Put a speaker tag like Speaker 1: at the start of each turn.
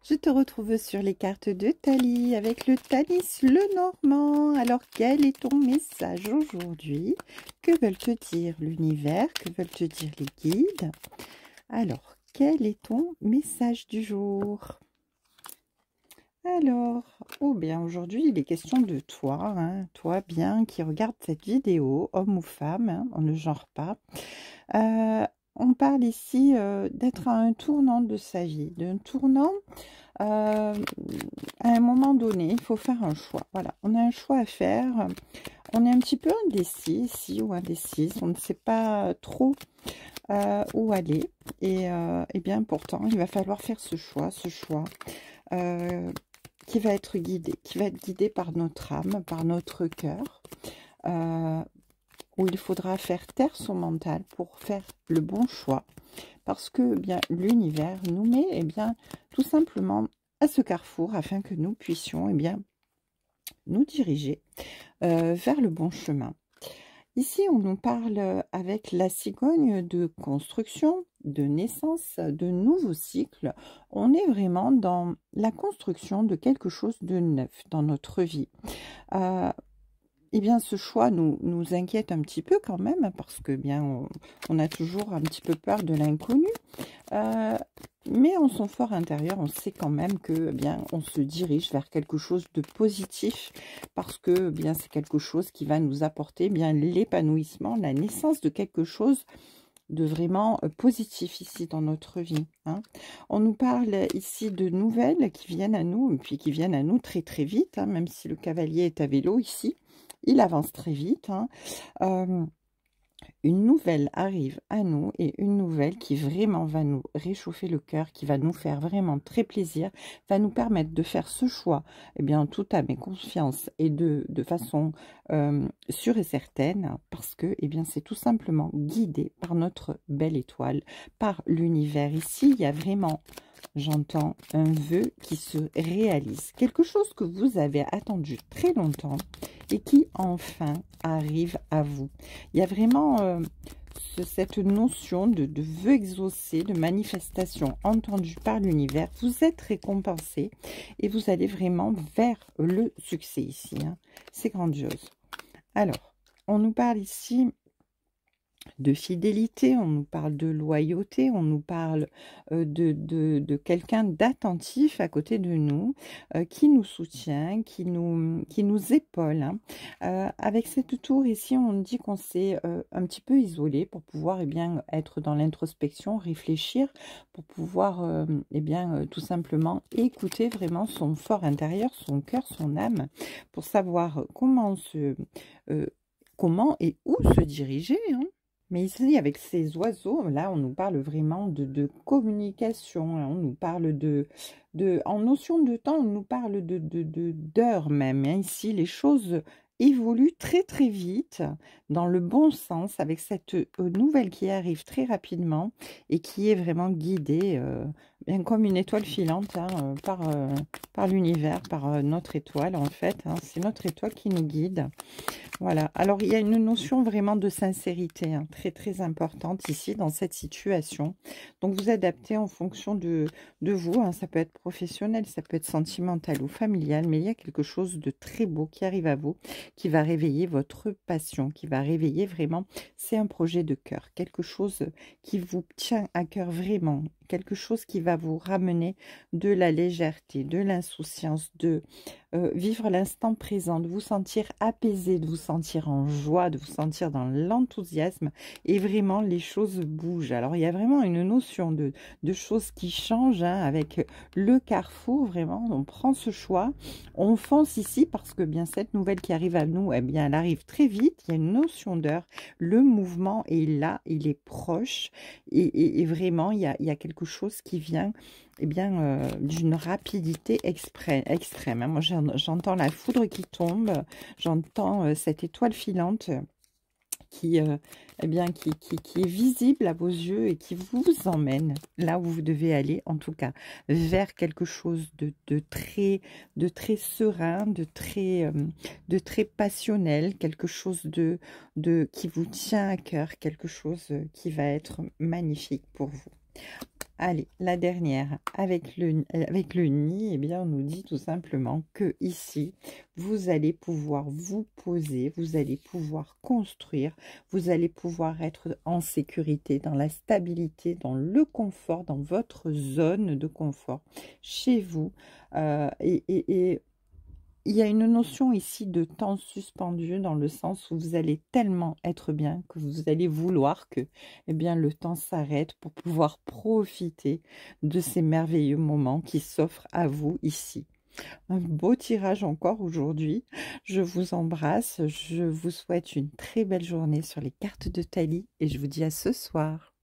Speaker 1: Je te retrouve sur les cartes de Thalie avec le Thalis Lenormand. Alors, quel est ton message aujourd'hui? Que veulent te dire l'univers? Que veulent te dire les guides? Alors, quel est ton message du jour? Alors, oh bien, aujourd'hui, il est question de toi, hein, toi bien qui regarde cette vidéo, homme ou femme, hein, on ne genre pas. On parle ici d'être à un tournant de sa vie, d'un tournant. À un moment donné, il faut faire un choix. Voilà, on a un choix à faire. On est un petit peu indécis ici ou indécise. On ne sait pas trop où aller. Et bien pourtant, il va falloir faire ce choix qui va être guidé par notre âme, par notre cœur. Où il faudra faire taire son mental pour faire le bon choix. Parce que bien l'univers nous met tout simplement à ce carrefour afin que nous puissions nous diriger vers le bon chemin. Ici, on nous parle avec la cigogne de construction, de naissance, de nouveaux cycles. On est vraiment dans la construction de quelque chose de neuf dans notre vie. Eh bien, ce choix nous inquiète un petit peu quand même, parce que on a toujours un petit peu peur de l'inconnu. Mais en son fort intérieur, on sait quand même que on se dirige vers quelque chose de positif, parce que c'est quelque chose qui va nous apporter l'épanouissement, la naissance de quelque chose de vraiment positif ici dans notre vie, hein. On nous parle ici de nouvelles qui viennent à nous, et puis qui viennent à nous très très vite, hein, même si le cavalier est à vélo ici, il avance très vite, hein. Une nouvelle arrive à nous, et une nouvelle qui vraiment va nous réchauffer le cœur, qui va nous faire vraiment très plaisir, va nous permettre de faire ce choix, tout à mes confiance et de façon sûre et certaine, parce que c'est tout simplement guidé par notre belle étoile, par l'univers. Ici, il y a vraiment, j'entends un vœu qui se réalise, quelque chose que vous avez attendu très longtemps et qui enfin arrive à vous. Il y a vraiment cette notion de vœu exaucé, de manifestation entendue par l'univers. Vous êtes récompensé et vous allez vraiment vers le succès ici, hein. C'est grandiose. Alors, on nous parle ici de fidélité, on nous parle de loyauté, on nous parle de quelqu'un d'attentif à côté de nous, qui nous soutient, qui nous épaule, hein. Avec cette tour ici, on dit qu'on s'est un petit peu isolé pour pouvoir être dans l'introspection, réfléchir, pour pouvoir tout simplement écouter vraiment son fort intérieur, son cœur, son âme, pour savoir comment et où se diriger, hein. Mais ici, avec ces oiseaux, là, on nous parle vraiment de communication, hein. On nous parle en notion de temps, on nous parle d'heures même, hein. Ici, les choses évoluent très très vite, dans le bon sens, avec cette nouvelle qui arrive très rapidement et qui est vraiment guidée, bien comme une étoile filante, hein, par l'univers, par notre étoile en fait, hein. C'est notre étoile qui nous guide. Voilà, alors il y a une notion vraiment de sincérité, hein, très très importante ici dans cette situation. Donc vous adaptez en fonction de vous, hein. Ça peut être professionnel, ça peut être sentimental ou familial, mais il y a quelque chose de très beau qui arrive à vous, qui va réveiller votre passion, qui va réveiller vraiment, c'est un projet de cœur, quelque chose qui vous tient à cœur vraiment, quelque chose qui va vous ramener de la légèreté, de l'insouciance, de vivre l'instant présent, de vous sentir apaisé, de vous sentir en joie, de vous sentir dans l'enthousiasme, et vraiment les choses bougent. Alors il y a vraiment une notion de choses qui changent, hein, avec le carrefour. Vraiment, on prend ce choix, on fonce ici parce que cette nouvelle qui arrive à nous, elle arrive très vite. Il y a une notion d'heure, le mouvement est là, il est proche, et vraiment il y a quelque chose qui vient d'une rapidité extrême, hein. Moi, j'entends la foudre qui tombe, j'entends cette étoile filante qui est visible à vos yeux et qui vous emmène là où vous devez aller, en tout cas vers quelque chose de très serein, de très passionnel, quelque chose qui vous tient à cœur, quelque chose qui va être magnifique pour vous. Allez, la dernière, avec le nid, eh bien, on nous dit tout simplement que ici, vous allez pouvoir vous poser, vous allez pouvoir construire, vous allez pouvoir être en sécurité, dans la stabilité, dans le confort, dans votre zone de confort, chez vous. Et il y a une notion ici de temps suspendu dans le sens où vous allez tellement être bien que vous allez vouloir que eh bien, le temps s'arrête pour pouvoir profiter de ces merveilleux moments qui s'offrent à vous ici. Un beau tirage encore aujourd'hui. Je vous embrasse. Je vous souhaite une très belle journée sur les cartes de Thalie et je vous dis à ce soir.